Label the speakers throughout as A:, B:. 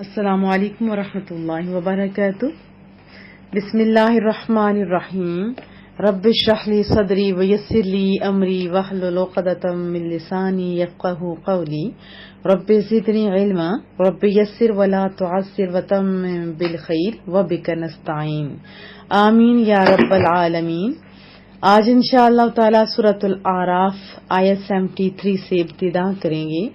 A: السلام علیکم ورحمۃ اللہ وبرکاتہ۔ بسم اللہ الرحمن الرحیم۔ رب اشرح لی صدری ویسر لی امری واحلل عقدۃ من لسانی یفقہوا قولی۔ رب زدنی علما رب یسر ولا تعسر وتمم بالخیر وبک نستعین آمین یا رب العالمین۔ آج انشاءاللہ تعالی سورۃ الاعراف آیت 73 سے ابتدا کریں گے۔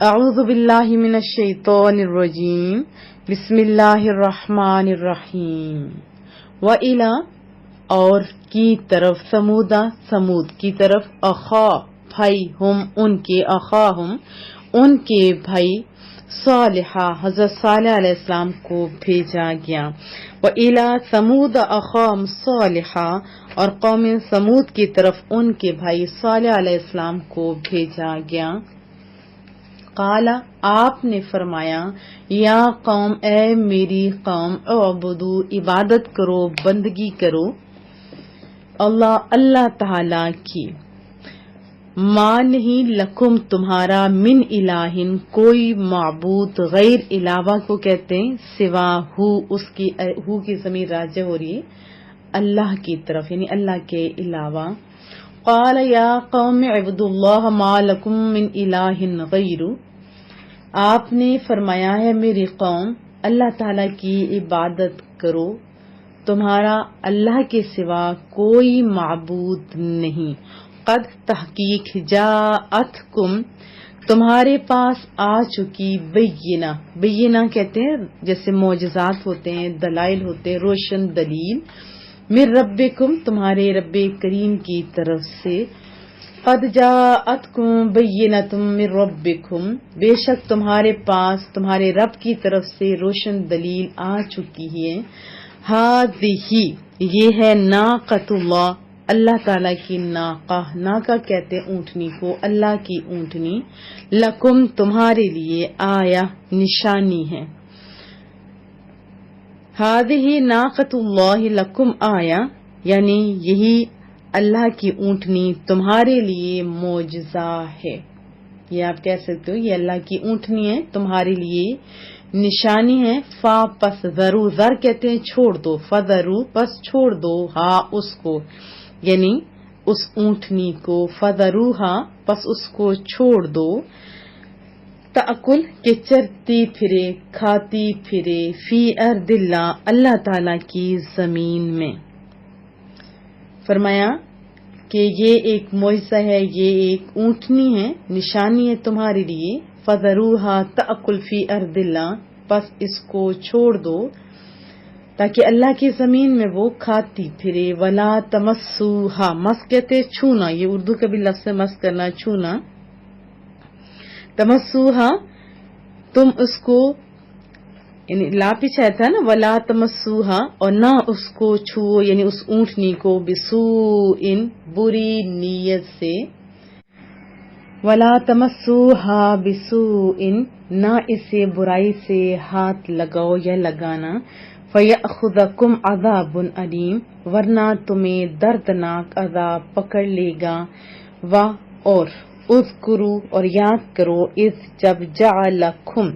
A: اعوذ باللہ من الشیطان الرجیم، بسم اللہ الرحمن الرحیم۔ وَإِلَىٰ اور کی طرف، سمود کی طرف، اخا بھائی، ہم ان کے، اخاہم ان کے بھائی، صالحہ حضرت صالح علیہ السلام کو بھیجا گیا۔ وَإِلَىٰ ثَمُودَ أَخَاهُمْ صَالِحًا اور قوم سمود کی طرف ان کے بھائی صالح علیہ السلام کو بھیجا گیا۔ قال آپ نے فرمایا، یا قوم اے میری قوم، اعبدو عبادت کرو، بندگی کرو، اللہ تعالی کی، ما نہیں، لکم تمہارا، من الہ کوئی معبود، غیر علاوہ کو کہتے ہیں سوا ہو، اس کی ہو کی ضمیر راجع ہو رہی ہے اللہ کی طرف، یعنی اللہ کے علاوہ۔ قال یا قوم اعبدوا اللہ ما لکم من الہ غیر، آپ نے فرمایا ہے میری قوم، اللہ تعالیٰ کی عبادت کرو، تمہارا اللہ کے سوا کوئی معبود نہیں۔ قد تحقیق، جاءتکم تمہارے پاس آ چکی، بینہ کہتے ہیں جیسے معجزات ہوتے ہیں، دلائل ہوتے ہیں، روشن دلیل، من ربکم تمہارے رب کریم کی طرف سے۔ قد جاءتکم بینۃ من ربکم بے شک تمہارے پاس تمہارے رب کی طرف سے روشن دلیل آ چکی ہے۔ ہذہ یہ ہے، ناقۃ اللہ اللہ تعالیٰ کی ناقہ کہتے ہیں اونٹنی کو، اللہ کی اونٹنی، لکم تمہارے لیے، آیا نشانی ہے۔ ہذہ ناقۃ اللہ لکم آیا یعنی یہی اللہ کی اونٹنی تمہارے لیے معجزہ ہے۔ یہ آپ کہہ سکتے ہو یہ اللہ کی اونٹنی ہے، تمہارے لیے نشانی ہے۔ فا پس ذرو، ذر کہتے ہیں چھوڑ دو، فذرو پس چھوڑ دو، ہا اس کو یعنی اس اونٹنی کو، فذروہا پس اس کو چھوڑ دو، تأکل کہ چرتی پھرے، کھاتی پھرے، فی ارض اللہ اللہ تعالی کی زمین میں۔ فرمایا کہ یہ ایک معجزہ ہے، یہ ایک اونٹنی ہے، نشانی ہے تمہارے لیے۔ فذروہا تأکل فی ارض اللہ پس اس کو چھوڑ دو تاکہ اللہ کی زمین میں وہ کھاتی پھرے۔ ولا تمسوہا، مس کہتے چھونا، یہ اردو کا بھی لفظ ہے مس کرنا، چھونا۔ تمسوہا تم اس کو، یعنی لا پیچھے آتا ہے نا، ولا تمسوہا اور نہ اس کو چھو، یعنی اس اونٹنی کو، بسوء بری نیت سے، ولا تمسوہا بسوء نہ اسے برائی سے ہاتھ لگاؤ یا لگانا، فیأخذکم عذاب علیم ورنہ تمہیں دردناک عذاب پکڑ لے گا۔ اور اذکروا اور یاد کرو، اذ جب، جعلکم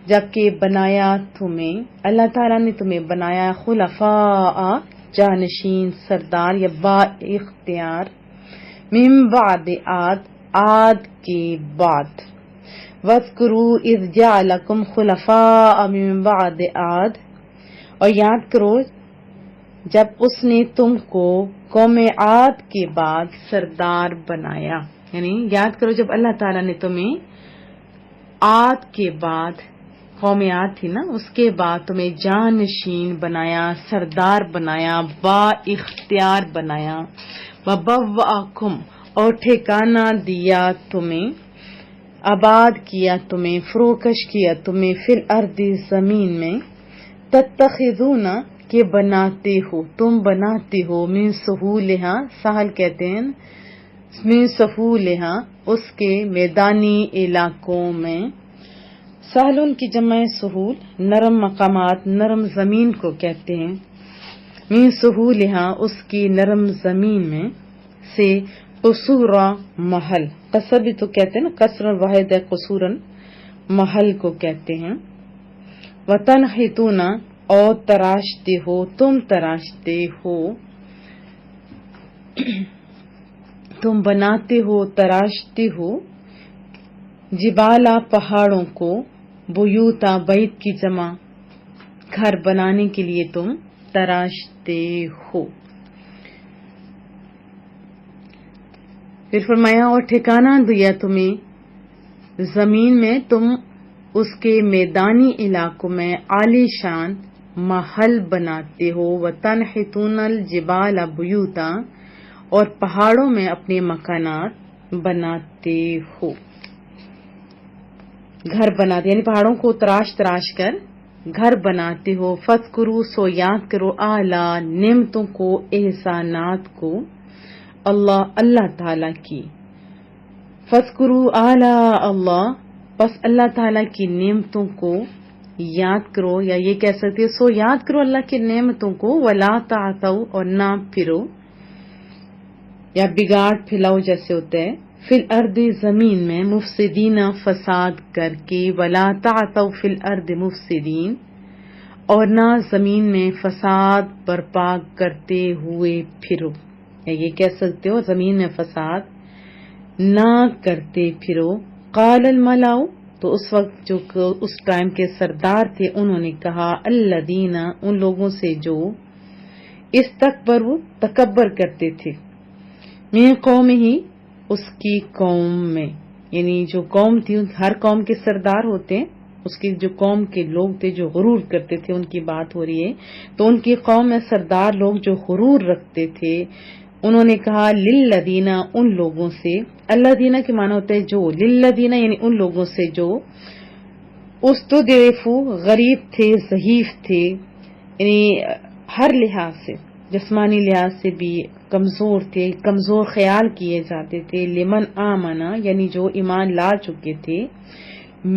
A: جبکہ بنایا تمہیں، اللہ تعالیٰ نے تمہیں بنایا، خلفاء جانشین، سردار یا با اختیار، من بعد عاد کے بعد۔ واذکروا اذ جعلکم خلفاء من بعد عاد اور یاد کرو جب اس نے تم کو قوم عاد کے بعد سردار بنایا، یعنی یاد کرو جب اللہ تعالیٰ نے تمہیں عاد کے بعد، قوم عاد تھی نا، اس کے بعد تمہیں جانشین بنایا، سردار بنایا، با اختیار بنایا، وبوأکم اور ٹھکانہ دیا تمہیں، آباد کیا تمہیں، فروکش کیا تمہیں، فی الارض زمین میں، تتخذون کہ بناتے ہو، تم بناتے ہو، من سہولہا سہل کہتے ہیں، من سہولہا اس کے میدانی علاقوں میں، سہلن کی جمع سہول، نرم مقامات، نرم زمین کو کہتے ہیں، من سہولہا اس کی نرم زمین میں سے، قصورا محل، قصر بھی تو کہتے ہیں نا، قصر واحد ہے، قصورا محل کو کہتے ہیں۔ وتنحتون اور تراشتے ہو، تم تراشتے ہو، تم بناتے ہو، تراشتے ہو، جبالا پہاڑوں کو، بیوتا بیت کی جمع گھر بنانے کے لیے تم تراشتے ہو۔ پھر فرمایا اور ٹھکانہ دیا تمہیں زمین میں، تم اس کے میدانی علاقوں میں عالی شان محل بناتے ہو، وتنحتون الجبال بیوتا اور پہاڑوں میں اپنے مکانات بناتے ہو، گھر بناتے یعنی پہاڑوں کو تراش تراش کر گھر بناتے ہو۔ فاذکروا سو یاد کرو اعلیٰ نعمتوں کو، احسانات کو، اللہ تعالی کی۔ فاذکروا اعلیٰ اللہ، پس اللہ تعالی کی نعمتوں کو یاد کرو، یا یہ کہہ سکتے سو یاد کرو اللہ کی نعمتوں کو، ولا تعثوا اور نہ پھرو یا بگاڑ پھیلاؤ جیسے ہوتا ہے، فی الارض زمین میں، مفسدین فساد کر کے، ولا تعثوا فی الارض مفسدین اور نہ زمین میں فساد برپا کرتے ہوئے پھرو، یا یہ کہہ سکتے ہو زمین میں فساد نہ کرتے پھرو۔ قال الملأ تو اس وقت جو اس ٹائم کے سردار تھے انہوں نے کہا، الذین ان لوگوں سے جو استکبروا تکبر کرتے تھے، من قومہ اس کی قوم میں، یعنی جو قوم تھی ہر قوم کے سردار ہوتے ہیں، اس کی جو قوم کے لوگ تھے جو غرور کرتے تھے ان کی بات ہو رہی ہے، تو ان کی قوم میں سردار لوگ جو غرور رکھتے تھے انہوں نے کہا للذین ان لوگوں سے، الذین کے معنی ہوتا ہے جو، للذین یعنی ان لوگوں سے جو استضعفوا غریب تھے، ضعیف تھے، یعنی ہر لحاظ سے، جسمانی لحاظ سے بھی کمزور تھے، کمزور خیال کیے جاتے تھے، لمن آمنا یعنی جو ایمان لا چکے تھے،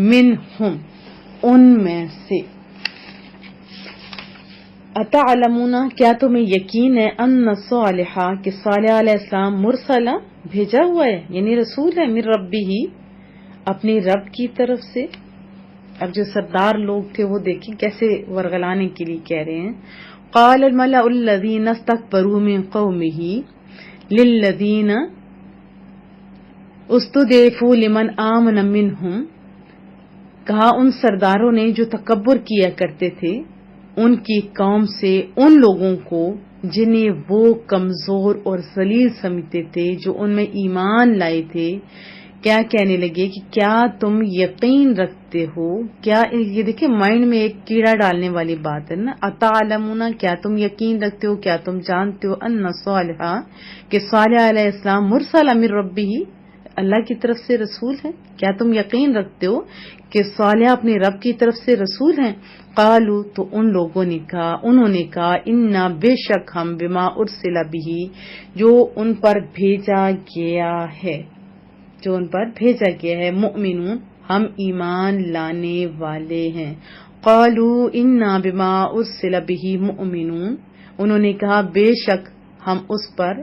A: منہم ان میں سے، اتعلمون کیا تمہیں یقین ہے، ان صالحہ کہ صالح علیہ السلام مرسلہ بھیجا ہوا ہے، یعنی رسول ہے، من ربہ اپنے رب کی طرف سے۔ اب جو سردار لوگ تھے وہ دیکھیں کیسے ورغلانے کے لیے کہہ رہے ہیں، قال الملأ الذین استکبروا من قومہ للذین استضعفوا لمن آمن منہم، کہا ان سرداروں نے جو تکبر کیا کرتے تھے ان کی قوم سے ان لوگوں کو جنہیں وہ کمزور اور ذلیل سمجھتے تھے، جو ان میں ایمان لائے تھے، کیا کہنے لگے کہ کیا تم یقین رکھتے ہو، کیا یہ دیکھیں مائنڈ میں ایک کیڑا ڈالنے والی بات ہے نا، اتعلمون کیا تم یقین رکھتے ہو، کیا تم جانتے ہو، ان صالحہ کہ صالح علیہ السلام مرسل من ربہ اللہ کی طرف سے رسول ہے، کیا تم یقین رکھتے ہو کہ صالح اپنے رب کی طرف سے رسول ہیں؟ قالوا تو ان لوگوں نے کہا، انہوں نے کہا، انا بے شک ہم، بما ارسل بہ جو ان پر بھیجا گیا ہے، جو ان پر بھیجا گیا ہے، مؤمنون ہم ایمان لانے والے ہیں۔ قالوا انا بما ارسل بہ مؤمنون انہوں نے کہا بے شک ہم اس پر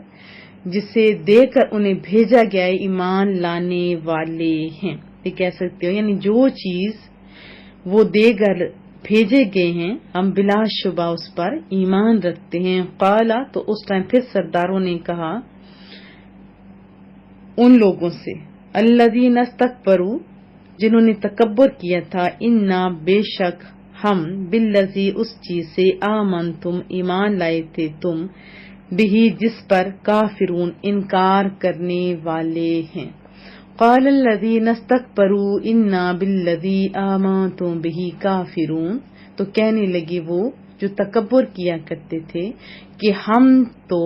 A: جسے دے کر انہیں بھیجا گیا ہے ایمان لانے والے ہیں، یہ کہہ سکتے ہو یعنی جو چیز وہ دے کر بھیجے گئے ہیں ہم بلا شبہ اس پر ایمان رکھتے ہیں۔ قالا تو اس ٹائم پھر سرداروں نے کہا ان لوگوں سے، الذین استکبروا جنہوں نے تکبر کیا تھا، انا بے شک ہم، بالذی اس چیز سے، آمنتم ایمان لائے تھے تم، بہی جس پر، کافرون انکار کرنے والے ہیں۔ قال الذین استکبروا انا بالذی آمنتم بہ کافرون تو کہنے لگے وہ جو تکبر کیا کرتے تھے کہ ہم تو،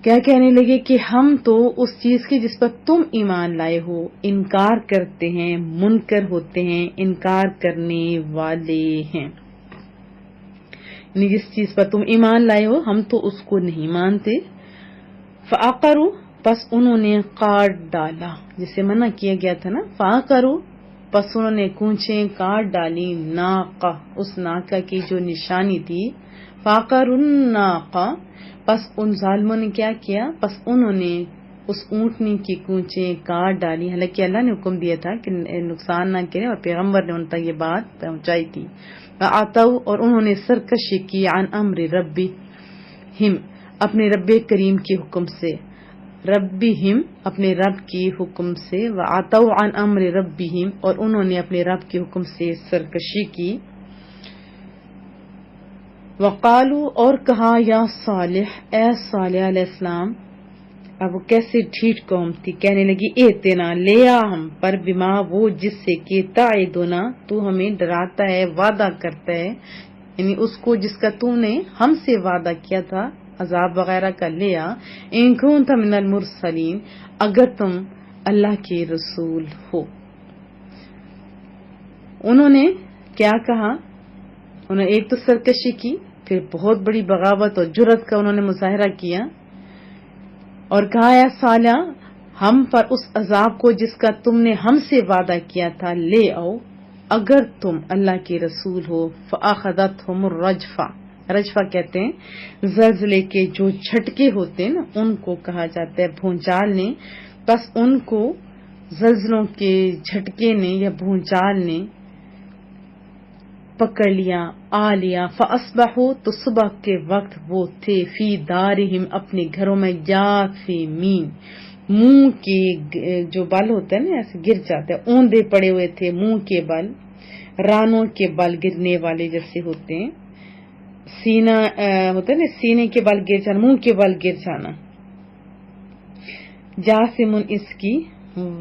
A: کیا کہنے لگے کہ ہم تو اس چیز کی جس پر تم ایمان لائے ہو انکار کرتے ہیں، منکر ہوتے ہیں، انکار کرنے والے ہیں، یعنی جس چیز پر تم ایمان لائے ہو ہم تو اس کو نہیں مانتے۔ فعقروا پس انہوں نے کاٹ ڈالا، جسے منع کیا گیا تھا نا، فعقروا پس انہوں نے کونچیں کاٹ ڈالی، ناقہ اس ناقہ کی جو نشانی تھی، فعقروا الناقہ پس ان ظالموں نے کیا کیا، پس انہوں نے اس اونٹنی کی کونچیں کاٹ ڈالی، حالانکہ اللہ نے حکم دیا تھا کہ نقصان نہ کریں، اور پیغمبر نے ان تک یہ بات پہنچائی تھی. آتاؤ، اور انہوں نے سرکشی کی، عن امر ربہم، اپنے رب کریم کے حکم سے، ربہم اپنے رب کی حکم سے، وآتوا عن امر ربہم، اور انہوں نے اپنے رب کے حکم سے سرکشی کی. وقالو، اور کہا، یا صالح، اے صالح علیہ السلام. اب وہ کیسے ٹھیٹ قوم تھی، کہنے لگی ایتنا، لیا ہم پر، بما وہ جس سے کہ تعدنا تو ہمیں ڈراتا ہے، وعدہ کرتا ہے، یعنی اس کو جس کا تو نے ہم سے وعدہ کیا تھا عذاب وغیرہ کا، لیا، ان کنت من المرسلین، اگر تم اللہ کے رسول ہو. انہوں نے کیا کہا، انہوں نے ایک تو سرکشی کی، پھر بہت بڑی بغاوت اور جرأت کا انہوں نے مظاہرہ کیا، اور کہا، یا صالح، ہم پر اس عذاب کو جس کا تم نے ہم سے وعدہ کیا تھا لے آؤ، اگر تم اللہ کے رسول ہو. فأخذتهم الرجفہ، رجفہ کہتے ہیں زلزلے کے جو جھٹکے ہوتے ہیں نا، ان کو کہا جاتا ہے بھونچال نے. بس ان کو زلزلوں کے جھٹکے نے یا بھونچال نے پکڑ لیا، آ لیا. فاصبحوا، تو صبح کے وقت وہ تھے، فی دارہم، اپنے گھروں میں، جاثمین، منہ کے جو بل ہوتا ہے نا ایسے گر جاتے ہیں، اوندے پڑے ہوئے تھے، منہ کے بل، رانوں کے بل گرنے والے جیسے ہوتے ہیں، سینہ ہوتا ہے نا، سینے کے بل گر جانا، منہ کے بل گر جانا. جاثمن اس کی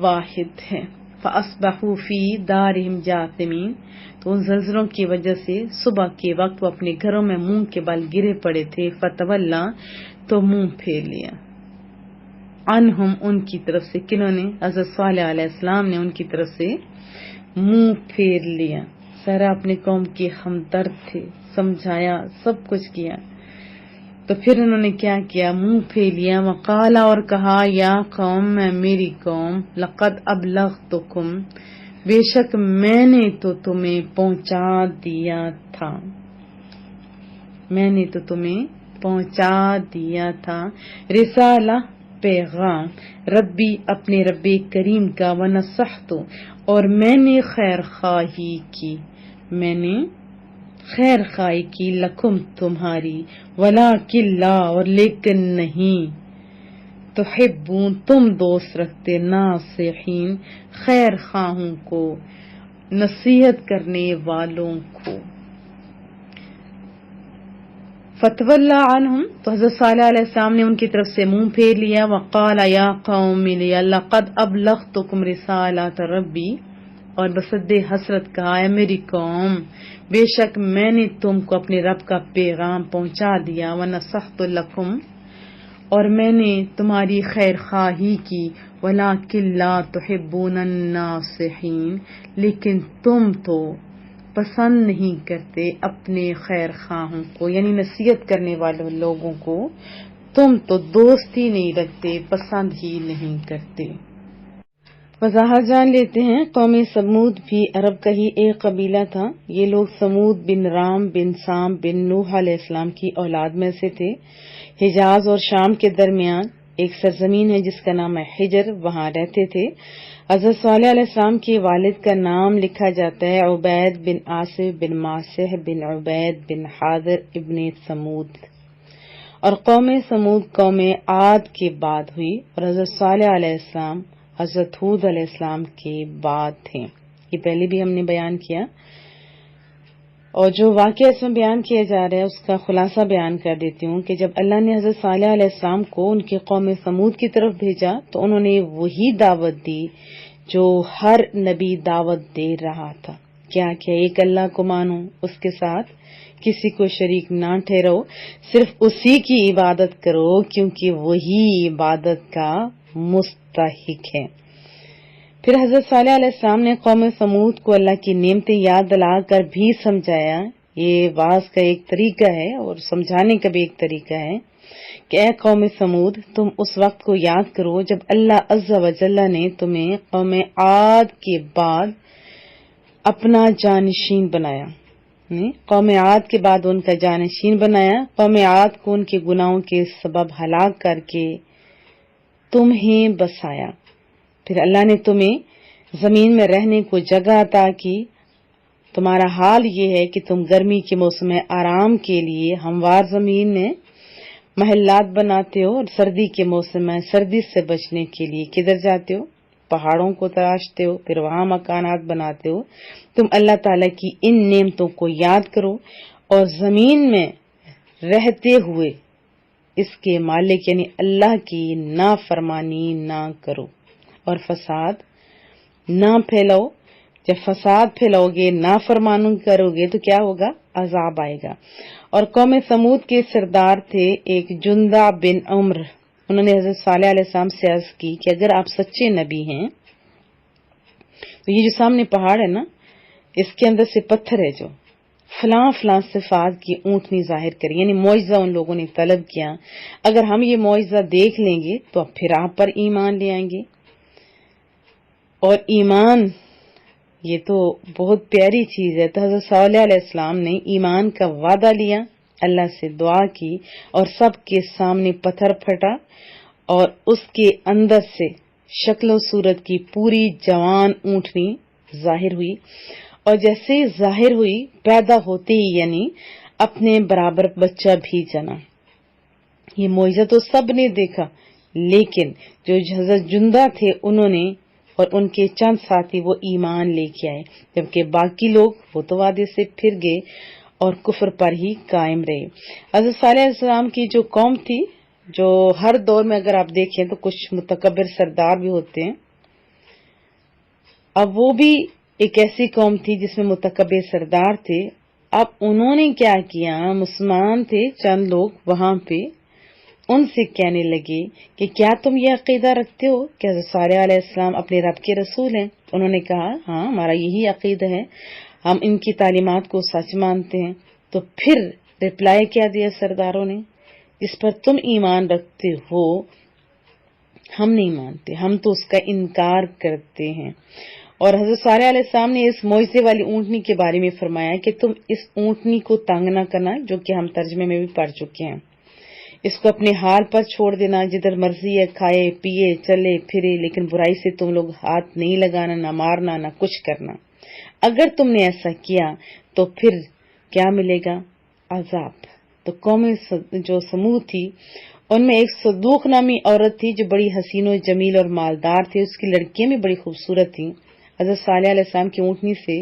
A: واحد ہے. فاصبحوا فی دارہم جاثمین، تو ان زلزلوں کی وجہ سے صبح کے وقت وہ اپنے گھروں میں منہ کے بل گرے پڑے تھے. فتولا، تو منہ پھیر لیا، عنہم، ان کی طرف سے. کنہوں نے؟ حضرت صالح علیہ السلام نے ان کی طرف سے منہ پھیر لیا. سارا اپنے قوم کے ہمدرد تھے، سمجھایا، سب کچھ کیا، تو پھر انہوں نے کیا کیا، منہ پھیر لیا. وقالا، اور کہا، یا قوم، میری قوم، لقد ابلغتکم، بے شک میں نے تو تمہیں پہنچا دیا تھا، میں نے تو تمہیں پہنچا دیا تھا، رسالہ، پیغام، ربی، اپنے رب کریم کا، ونصحت، اور میں نے خیر خواہی کی، میں نے خیر خواہی کی، لکم، تمہاری، ولیکن لا، اور لیکن نہیں، تحبون، تم دوست رکھتے، ناصحین، خیر خواہوں کو، نصیحت کرنے والوں کو. فتولا عنہم، تو حضرت صالح علیہ السلام نے ان کی طرف سے منہ پھیر لیا. وقال، یا قوم، لقد ابلغتکم رسالات ربی، اور بصد حسرت کہا، ہے میری قوم، بے شک میں نے تم کو اپنے رب کا پیغام پہنچا دیا. ونصحت لکم، اور میں نے تمہاری خیر خواہی کی. ولیکن لا تحبون الناصحین، لیکن تم تو پسند نہیں کرتے اپنے خیر خواہوں کو، یعنی نصیحت کرنے والے لوگوں کو تم تو دوست ہی نہیں رکھتے، پسند ہی نہیں کرتے. وضاحت جان لیتے ہیں. قوم سمود بھی عرب کا ہی ایک قبیلہ تھا. یہ لوگ سمود بن رام بن سام بن نوح علیہ السلام کی اولاد میں سے تھے. حجاز اور شام کے درمیان ایک سرزمین ہے جس کا نام ہے حجر، وہاں رہتے تھے. حضرت صالح علیہ السلام کے والد کا نام لکھا جاتا ہے عبید بن آصف بن ماسح بن عبید بن حاضر ابن سمود. اور قوم سمود قوم عاد کے بعد ہوئی، اور حضرت صالح علیہ السلام حضرت ہود علیہ السلام کے بعد تھے. یہ پہلے بھی ہم نے بیان کیا، اور جو واقعہ اس میں بیان کیا جا رہا ہے اس کا خلاصہ بیان کر دیتی ہوں کہ جب اللہ نے حضرت صالح علیہ السلام کو ان کی قوم سمود کی طرف بھیجا تو انہوں نے وہی دعوت دی جو ہر نبی دعوت دے رہا تھا. کیا ایک اللہ کو مانو، اس کے ساتھ کسی کو شریک نہ ٹھہرو، صرف اسی کی عبادت کرو کیونکہ وہی عبادت کا مستحق ہے. پھر حضرت صالح علیہ السلام نے قوم سمود کو اللہ کی نعمتیں یاد دلا کر بھی سمجھایا. یہ واعظ کا ایک طریقہ ہے اور سمجھانے کا بھی ایک طریقہ ہے کہ اے قوم سمود، تم اس وقت کو یاد کرو جب اللہ عز و جل نے تمہیں قوم عاد کے بعد اپنا جانشین بنایا. قوم عاد کے بعد ان کا جانشین بنایا. قوم عاد کو ان کے گناہوں کے سبب ہلاک کر کے تمہیں بسایا. پھر اللہ نے تمہیں زمین میں رہنے کو جگہ عطا کی. تمہارا حال یہ ہے کہ تم گرمی کے موسم میں آرام کے لیے ہموار زمین میں محلات بناتے ہو، اور سردی کے موسم میں سردی سے بچنے کے لیے کدھر جاتے ہو؟ پہاڑوں کو تراشتے ہو، پھر وہاں مکانات بناتے ہو. تم اللہ تعالیٰ کی ان نعمتوں کو یاد کرو اور زمین میں رہتے ہوئے اس کے مالک یعنی اللہ کی نافرمانی نہ کرو اور فساد نہ پھیلاؤ. جب فساد پھیلاؤ گے، نافرمانی کرو گے تو کیا ہوگا؟ عذاب آئے گا. اور قوم سمود کے سردار تھے ایک جندہ بن عمر. انہوں نے حضرت صالح علیہ السلام سے عرض کی کہ اگر آپ سچے نبی ہیں تو یہ جو سامنے پہاڑ ہے نا، اس کے اندر سے پتھر ہے جو فلاں فلاں صفات کی اونٹنی ظاہر کری، یعنی معجزہ ان لوگوں نے طلب کیا. اگر ہم یہ معجزہ دیکھ لیں گے تو پھر آپ پر ایمان لے آئیں گے. اور ایمان یہ تو بہت پیاری چیز ہے. تو حضرت صالح علیہ السلام نے ایمان کا وعدہ لیا، اللہ سے دعا کی، اور سب کے سامنے پتھر پھٹا اور اس کے اندر سے شکل و صورت کی پوری جوان اونٹنی ظاہر ہوئی. اور جیسے ظاہر ہوئی، پیدا ہوتے ہی یعنی اپنے برابر بچہ بھی جنا. یہ معجزہ تو سب نے دیکھا، لیکن جو حضرت جندہ تھے انہوں نے اور ان کے چند ساتھی وہ ایمان لے کے آئے، جبکہ باقی لوگ وہ تو وعدے سے پھر گئے اور کفر پر ہی قائم رہے. حضرت صالح علیہ السلام کی جو قوم تھی، جو ہر دور میں اگر آپ دیکھیں تو کچھ متکبر سردار بھی ہوتے ہیں، اب وہ بھی ایک ایسی قوم تھی جس میں متکبر سردار تھے. اب انہوں نے کیا کیا، مسلمان تھے چند لوگ وہاں پہ، ان سے کہنے لگے کہ کیا تم یہ عقیدہ رکھتے ہو کہ حضرت صالح علیہ السلام اپنے رب کے رسول ہیں؟ انہوں نے کہا ہاں، ہمارا یہی عقیدہ ہے، ہم ان کی تعلیمات کو سچ مانتے ہیں. تو پھر رپلائی کیا دیا سرداروں نے، جس پر تم ایمان رکھتے ہو ہم نہیں مانتے، ہم تو اس کا انکار کرتے ہیں. اور حضرت صالح علیہ السلام نے اس معجزے والی اونٹنی کے بارے میں فرمایا کہ تم اس اونٹنی کو تنگ نہ کرنا، جو کہ ہم ترجمے میں بھی پڑھ چکے ہیں. اس کو اپنے حال پر چھوڑ دینا، جدھر مرضی ہے کھائے پیے چلے پھرے، لیکن برائی سے تم لوگ ہاتھ نہیں لگانا، نہ مارنا، نہ کچھ کرنا. اگر تم نے ایسا کیا تو پھر کیا ملے گا؟ عذاب. تو قوم جو سمود تھی ان میں ایک صدوق نامی عورت تھی جو بڑی حسین و جمیل اور مالدار تھی. اس کی لڑکیاں بھی بڑی خوبصورت تھیں. حضرت صالح علیہ السلام کی اونٹنی سے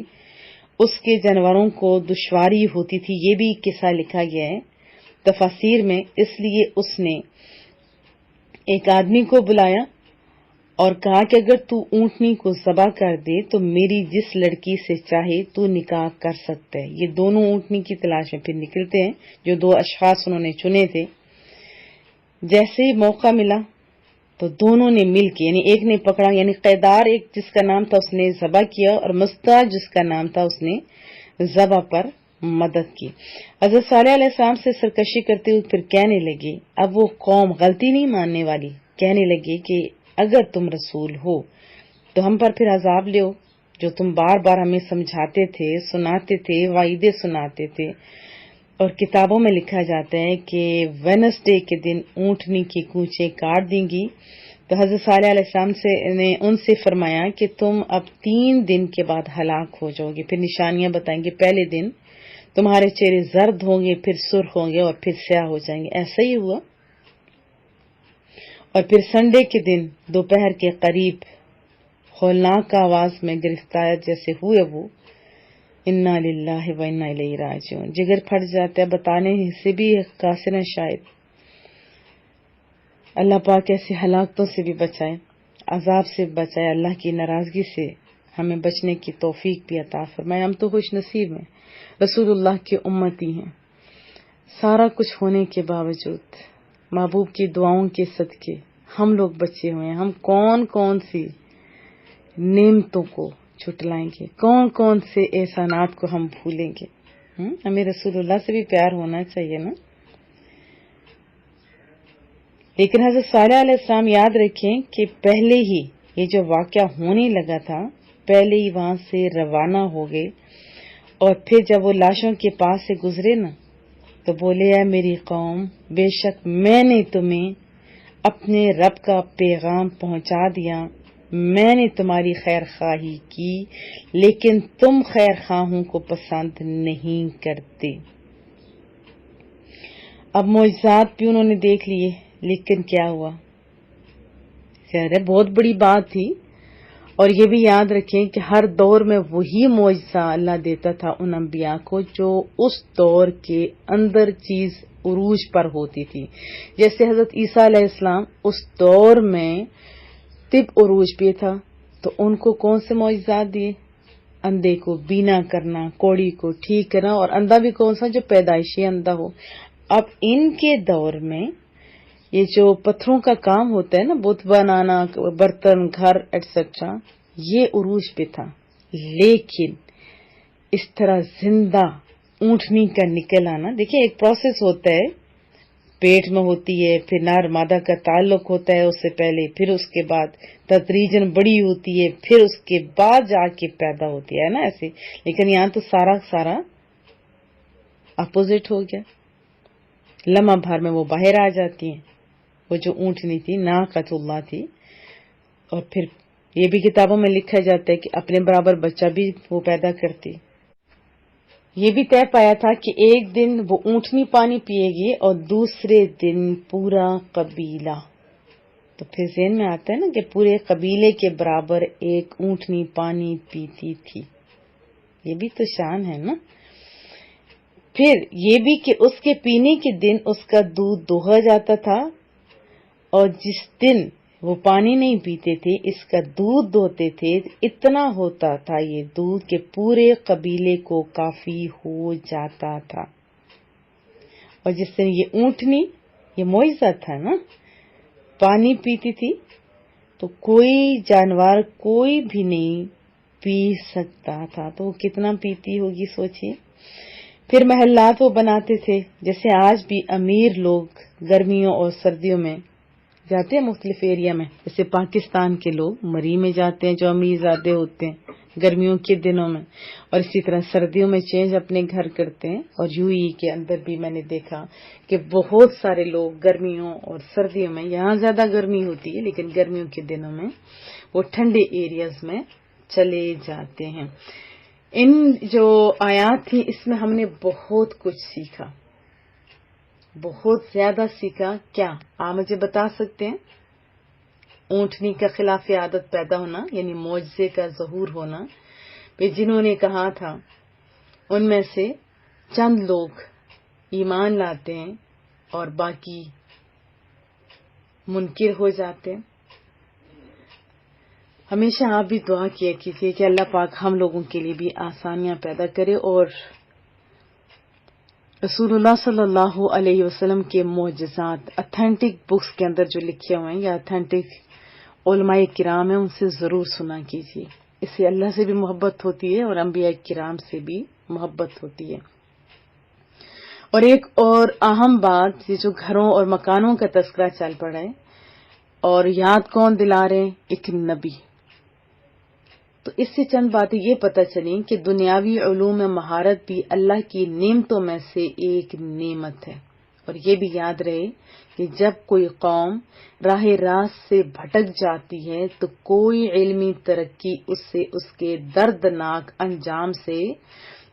A: اس کے جانوروں کو دشواری ہوتی تھی، یہ بھی قصہ لکھا گیا ہے تفاسیر میں. اس لیے اس نے ایک آدمی کو بلایا اور کہا کہ اگر تو اونٹنی کو ذبح کر دے تو میری جس لڑکی سے چاہے تو نکاح کر سکتا ہے. یہ دونوں اونٹنی کی تلاش میں پھر نکلتے ہیں، جو دو اشخاص انہوں نے چنے تھے. جیسے ہی موقع ملا تو دونوں نے مل کے، یعنی ایک نے پکڑا، یعنی قیدار ایک جس کا نام تھا اس نے ذبح کیا، اور مستعد جس کا نام تھا اس نے ذبح پر مدد کی. حضرت صالح علیہ السلام سے سرکشی کرتے ہوئے پھر کہنے لگے، اب وہ قوم غلطی نہیں ماننے والی، کہنے لگے کہ اگر تم رسول ہو تو ہم پر پھر عذاب لے، جو تم بار بار ہمیں سمجھاتے تھے، سناتے تھے، وعدے سناتے تھے. اور کتابوں میں لکھا جاتا ہے کہ وینسڈے کے دن اونٹنی کی کونچیں کاٹ دیں گی. تو حضرت صالح علیہ السلام نے ان سے فرمایا کہ تم اب 3 دن کے بعد ہلاک ہو جاؤ گے. پھر نشانیاں بتائیں گے. پہلے دن تمہارے چہرے زرد ہوں گے، پھر سرخ ہوں گے، اور پھر سیاہ ہو جائیں گے. ایسا ہی ہوا. اور پھر سنڈے کے دن دوپہر کے قریب ہولناک آواز میں گرفتار جیسے ہوئے وہ، انا للہ و انا الیہ راجعون. جگر پھٹ جاتا ہے، بتانے سے بھی قاصر ہیں شاید. اللہ پاک ایسے ہلاکتوں سے بھی بچائے، عذاب سے بچائے، اللہ کی ناراضگی سے ہمیں بچنے کی توفیق بھی عطا فرمائے. ہم تو خوش نصیب ہیں، رسول اللہ کی امتی ہیں. سارا کچھ ہونے کے باوجود محبوب کی دعاؤں کے صدقے ہم لوگ بچے ہوئے ہیں. ہم کون کون سی نعمتوں کو چھٹلائیں گے، کون کون سے احسانات کو ہم بھولیں گے. ہمیں رسول اللہ سے بھی پیار ہونا چاہیے نا. لیکن حضرت صالح علیہ السلام یاد رکھیں کہ پہلے ہی یہ جو واقعہ ہونے لگا تھا، پہلے ہی وہاں سے روانہ ہو گئے. اور پھر جب وہ لاشوں کے پاس سے گزرے نا تو بولے، اے میری قوم، بے شک میں نے تمہیں اپنے رب کا پیغام پہنچا دیا، میں نے تمہاری خیر خواہی کی، لیکن تم خیر خواہوں کو پسند نہیں کرتے۔ اب معجزات بھی انہوں نے دیکھ لیے، لیکن کیا ہوا؟ بہت بڑی بات تھی، اور یہ بھی یاد رکھیں کہ ہر دور میں وہی معجزہ اللہ دیتا تھا ان انبیاء کو جو اس دور کے اندر چیز عروج پر ہوتی تھی۔ جیسے حضرت عیسیٰ علیہ السلام اس دور میں طب عروج پہ تھا، تو ان کو کون سے معجزات دیے؟ اندھے کو بینا کرنا، کوڑی کو ٹھیک کرنا، اور اندھا بھی کون سا؟ جو پیدائشی اندھا ہو۔ اب ان کے دور میں یہ جو پتھروں کا کام ہوتا ہے نا، بت بنانا، برتن، گھر ایٹسٹرا، یہ عروج پہ تھا، لیکن اس طرح زندہ اونٹنی کا نکل آنا، دیکھیں ایک پروسیس ہوتا ہے، پیٹ میں ہوتی ہے، پھر نر مادہ کا تعلق ہوتا ہے اس سے پہلے، پھر اس کے بعد تدریجاً بڑی ہوتی ہے، پھر اس کے بعد جا کے پیدا ہوتی ہے نا ایسے، لیکن یہاں تو سارا اپوزٹ ہو گیا، لمحہ بھر میں وہ باہر آ جاتی ہیں، وہ جو اونٹنی تھی ناقۃ اللہ تھی۔ اور پھر یہ بھی کتابوں میں لکھا جاتا ہے کہ اپنے برابر بچہ بھی وہ پیدا کرتی۔ یہ بھی طے پایا تھا کہ ایک دن وہ اونٹنی پانی پیے گی اور دوسرے دن پورا قبیلہ۔ تو پھر ذہن میں آتا ہے نا کہ پورے قبیلے کے برابر ایک اونٹنی پانی پیتی تھی، یہ بھی تو شان ہے نا۔ پھر یہ بھی کہ اس کے پینے کے دن اس کا دودھ دوہا جاتا تھا، اور جس دن وہ پانی نہیں پیتے تھے اس کا دودھ دوہتے تھے، اتنا ہوتا تھا یہ دودھ کہ پورے قبیلے کو کافی ہو جاتا تھا۔ اور جس دن یہ اونٹنی، یہ معجزہ تھا نا، پانی پیتی تھی تو کوئی جانور کوئی بھی نہیں پی سکتا تھا، تو وہ کتنا پیتی ہوگی سوچئے۔ پھر محلات وہ بناتے تھے، جیسے آج بھی امیر لوگ گرمیوں اور سردیوں میں جاتے ہیں مختلف ایریا میں، جیسے پاکستان کے لوگ مری میں جاتے ہیں جو امیر زادے ہوتے ہیں گرمیوں کے دنوں میں، اور اسی طرح سردیوں میں چینج اپنے گھر کرتے ہیں۔ اور یو ای کے اندر بھی میں نے دیکھا کہ بہت سارے لوگ گرمیوں اور سردیوں میں، یہاں زیادہ گرمی ہوتی ہے لیکن گرمیوں کے دنوں میں وہ ٹھنڈے ایریاز میں چلے جاتے ہیں۔ ان جو آیات تھی اس میں ہم نے بہت کچھ سیکھا، بہت زیادہ سیکھا۔ کیا آپ مجھے بتا سکتے ہیں؟ اونٹنی کا خلاف عادت پیدا ہونا، یعنی معجزے کا ظہور ہونا، پھر جنہوں نے کہا تھا ان میں سے چند لوگ ایمان لاتے ہیں اور باقی منکر ہو جاتے ہیں۔ ہمیشہ آپ بھی دعا کیا کیجیے کہ اللہ پاک ہم لوگوں کے لیے بھی آسانیاں پیدا کرے، اور رسول اللہ صلی اللہ علیہ وسلم کے معجزات اتھینٹک بکس کے اندر جو لکھے ہوئے ہیں یا اتھینٹک علماء کرام ہیں ان سے ضرور سنا کیجیے، اس سے اللہ سے بھی محبت ہوتی ہے اور انبیاء کرام سے بھی محبت ہوتی ہے۔ اور ایک اور اہم بات، یہ جو گھروں اور مکانوں کا تذکرہ چل پڑا ہے، اور یاد کون دلا رہے ہیں؟ ایک نبی۔ تو اس سے چند باتیں یہ پتہ چلیں کہ دنیاوی علوم میں مہارت بھی اللہ کی نعمتوں میں سے ایک نعمت ہے، اور یہ بھی یاد رہے کہ جب کوئی قوم راہ راست سے بھٹک جاتی ہے تو کوئی علمی ترقی اس سے اس کے دردناک انجام سے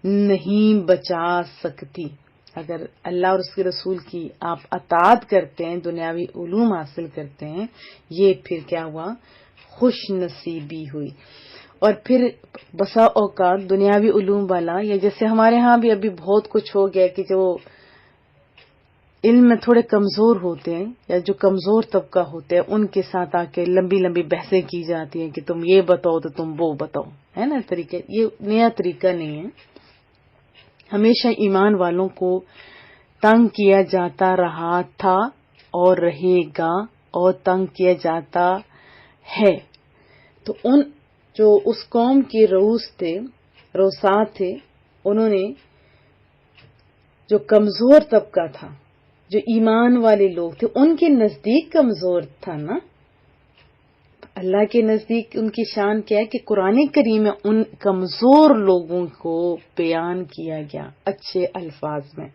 A: نہیں بچا سکتی۔ اگر اللہ اور اس کے رسول کی آپ اطاعت کرتے ہیں، دنیاوی علوم حاصل کرتے ہیں، یہ پھر کیا ہوا؟ خوش نصیبی ہوئی۔ اور پھر بسا اوقات دنیاوی علوم والا، یا جیسے ہمارے ہاں بھی ابھی بہت کچھ ہو گیا کہ جو علم میں تھوڑے کمزور ہوتے ہیں یا جو کمزور طبقہ ہوتے ہیں ان کے ساتھ آ کے لمبی لمبی بحثیں کی جاتی ہیں کہ تم یہ بتاؤ تو تم وہ بتاؤ، ہے نا طریقہ۔ یہ نیا طریقہ نہیں ہے، ہمیشہ ایمان والوں کو تنگ کیا جاتا رہا تھا اور رہے گا، اور تنگ کیا جاتا ہے۔ تو ان جو اس قوم کے روسات تھے، انہوں نے جو کمزور طبقہ تھا، جو ایمان والے لوگ تھے، ان کے نزدیک کمزور تھا نا، اللہ کے نزدیک ان کی شان کیا ہے کہ قرآن کریم میں ان کمزور لوگوں کو بیان کیا گیا اچھے الفاظ میں،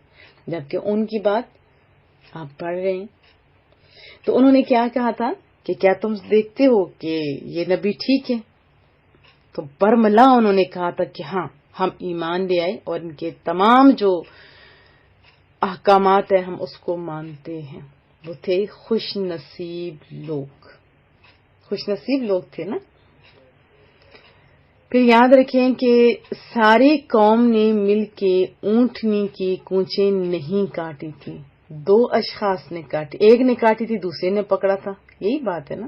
A: جبکہ ان کی بات آپ پڑھ رہے ہیں۔ تو انہوں نے کیا کہا تھا کہ کیا تم دیکھتے ہو کہ یہ نبی ٹھیک ہے؟ تو برملا انہوں نے کہا تھا کہ ہاں ہم ایمان لے آئے اور ان کے تمام جو احکامات ہیں ہم اس کو مانتے ہیں. وہ تھے خوش نصیب لوگ تھے نا. پھر یاد رکھیں کہ ساری قوم نے مل کے اونٹنی کی کونچیں نہیں کاٹی تھی. 2 اشخاص نے کاٹی، ایک نے کاٹی تھی دوسرے نے پکڑا تھا، یہی بات ہے نا.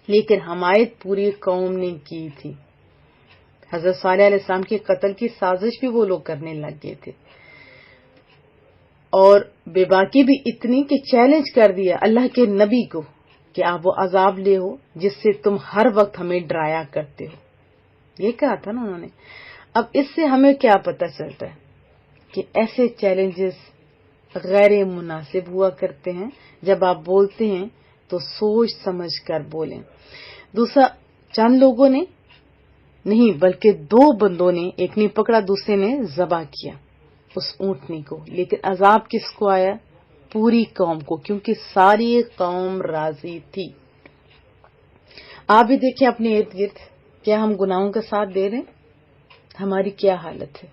A: لیکن حمایت پوری قوم نے کی تھی. حضرت صالح علیہ السلام کے قتل کی سازش بھی وہ لوگ کرنے لگ گئے تھے، اور بے باکی بھی اتنی کہ چیلنج کر دیا اللہ کے نبی کو کہ آپ وہ عذاب لے ہو جس سے تم ہر وقت ہمیں ڈرایا کرتے ہو. یہ کہا تھا نا انہوں نے. اب اس سے ہمیں کیا پتہ چلتا ہے کہ ایسے چیلنجز غیر مناسب ہوا کرتے ہیں. جب آپ بولتے ہیں تو سوچ سمجھ کر بولیں. دوسرا، چند لوگوں نے نہیں بلکہ 2 بندوں نے، ایک نے پکڑا دوسرے نے ذبح کیا اس اونٹنی کو. لیکن عذاب کس کو آیا؟ پوری قوم کو، کیونکہ ساری قوم راضی تھی. آپ بھی دیکھیں اپنے ارد گرد، کیا ہم گناہوں کا ساتھ دے رہے ہیں؟ ہماری کیا حالت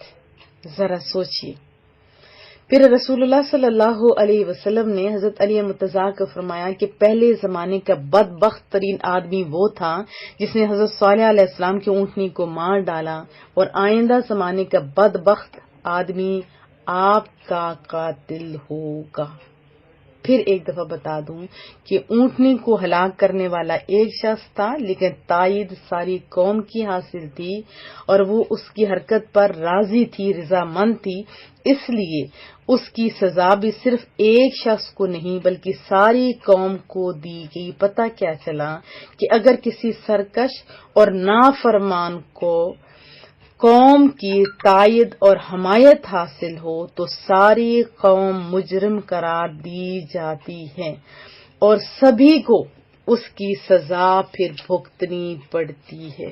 A: ہے؟ ذرا سوچئے. پھر رسول اللہ صلی اللہ علیہ وسلم نے حضرت علی مرتضیٰ کو فرمایا کہ پہلے زمانے کا بدبخت ترین آدمی وہ تھا جس نے حضرت صالح علیہ السلام کی اونٹنی کو مار ڈالا، اور آئندہ زمانے کا بدبخت آدمی آپ کا قاتل ہوگا. پھر ایک دفعہ بتا دوں کہ اونٹنی کو ہلاک کرنے والا ایک شخص تھا، لیکن تائید ساری قوم کی حاصل تھی اور وہ اس کی حرکت پر راضی تھی، رضامند تھی. اس لیے اس کی سزا بھی صرف ایک شخص کو نہیں بلکہ ساری قوم کو دی گئی. پتہ کیا چلا کہ اگر کسی سرکش اور نافرمان کو قوم کی تائید اور حمایت حاصل ہو تو ساری قوم مجرم قرار دی جاتی ہے اور سبھی کو اس کی سزا پھر بھگتنی پڑتی ہے.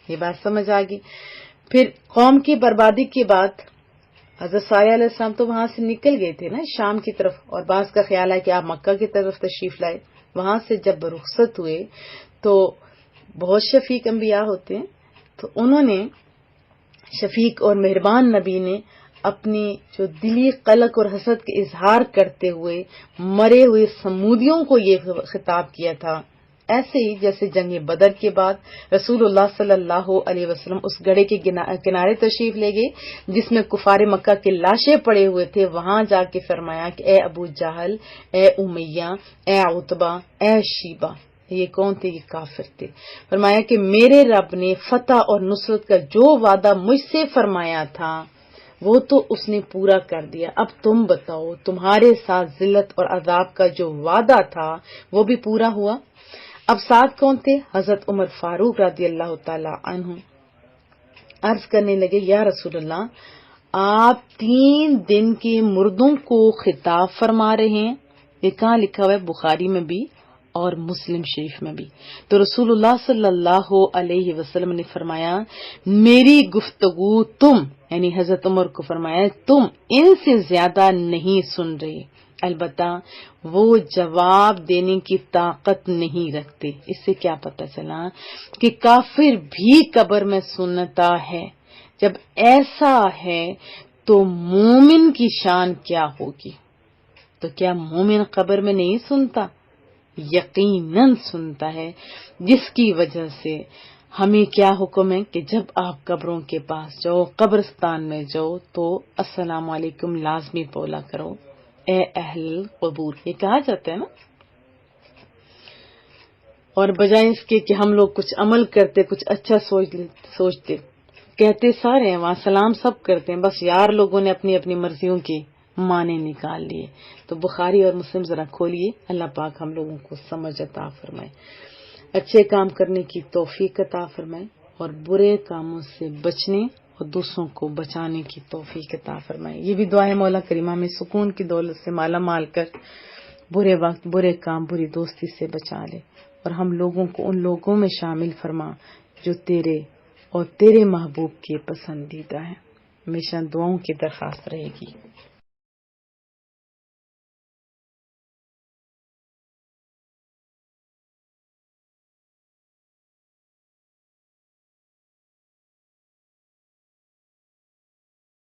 A: یہ بات سمجھ آ گئی. پھر قوم کی بربادی کے بعد حضرت صالح علیہ السلام تو وہاں سے نکل گئے تھے نا شام کی طرف، اور بعض کا خیال ہے کہ آپ مکہ کی طرف تشریف لائے. وہاں سے جب رخصت ہوئے تو بہت شفیق انبیاء ہوتے ہیں، تو انہوں نے شفیق اور مہربان نبی نے اپنی جو دلی قلق اور حسد کا اظہار کرتے ہوئے مرے ہوئے سمودیوں کو یہ خطاب کیا تھا. ایسے ہی جیسے جنگ بدر کے بعد رسول اللہ صلی اللہ علیہ وسلم اس گڑھے کے کنارے تشریف لے گئے جس میں کفار مکہ کے لاشیں پڑے ہوئے تھے. وہاں جا کے فرمایا کہ اے ابو جہل، اے امیہ، اے عتبہ، اے شیبہ. یہ کون تھے؟ یہ کافر تھے. فرمایا کہ میرے رب نے فتح اور نصرت کا جو وعدہ مجھ سے فرمایا تھا وہ تو اس نے پورا کر دیا. اب تم بتاؤ تمہارے ساتھ ذلت اور عذاب کا جو وعدہ تھا وہ بھی پورا ہوا؟ اب ساتھ کون تھے؟ حضرت عمر فاروق رضی اللہ تعالی عنہ. عرض کرنے لگے یا رسول اللہ، آپ 3 دن کے مردوں کو خطاب فرما رہے ہیں. یہ کہاں لکھا ہوا ہے؟ بخاری میں بھی اور مسلم شریف میں بھی. تو رسول اللہ صلی اللہ علیہ وسلم نے فرمایا میری گفتگو تم، یعنی حضرت عمر کو فرمایا تم ان سے زیادہ نہیں سن رہے، البتہ وہ جواب دینے کی طاقت نہیں رکھتے. اس سے کیا پتہ چلا کہ کافر بھی قبر میں سنتا ہے. جب ایسا ہے تو مومن کی شان کیا ہوگی؟ تو کیا مومن قبر میں نہیں سنتا؟ یقیناً سنتا ہے، جس کی وجہ سے ہمیں کیا حکم ہے کہ جب آپ قبروں کے پاس جاؤ، قبرستان میں جاؤ تو السلام علیکم لازمی بولا کرو، اے اہل قبور. یہ کہا جاتا ہے نا. اور بجائے اس کے کہ ہم لوگ کچھ عمل کرتے، کچھ اچھا سوچتے، کہتے سارے ہیں وہاں سلام سب کرتے ہیں، بس یار لوگوں نے اپنی اپنی مرضیوں کے معنی نکال لیے. تو بخاری اور مسلم ذرا کھولیے. اللہ پاک ہم لوگوں کو سمجھ عطا فرمائے، اچھے کام کرنے کی توفیق عطا فرمائے، اور برے کاموں سے بچنے اور دوسروں کو بچانے کی توفیق عطا فرمائے. یہ بھی دعا ہے مولا کریمہ میں سکون کی دولت سے مالا مال کر برے وقت، برے کام، بری دوستی سے بچا لے، اور ہم لوگوں کو ان لوگوں میں شامل فرما جو تیرے اور تیرے محبوب کے پسندیدہ ہیں. ہمیشہ دعاؤں کی درخواست رہے گی.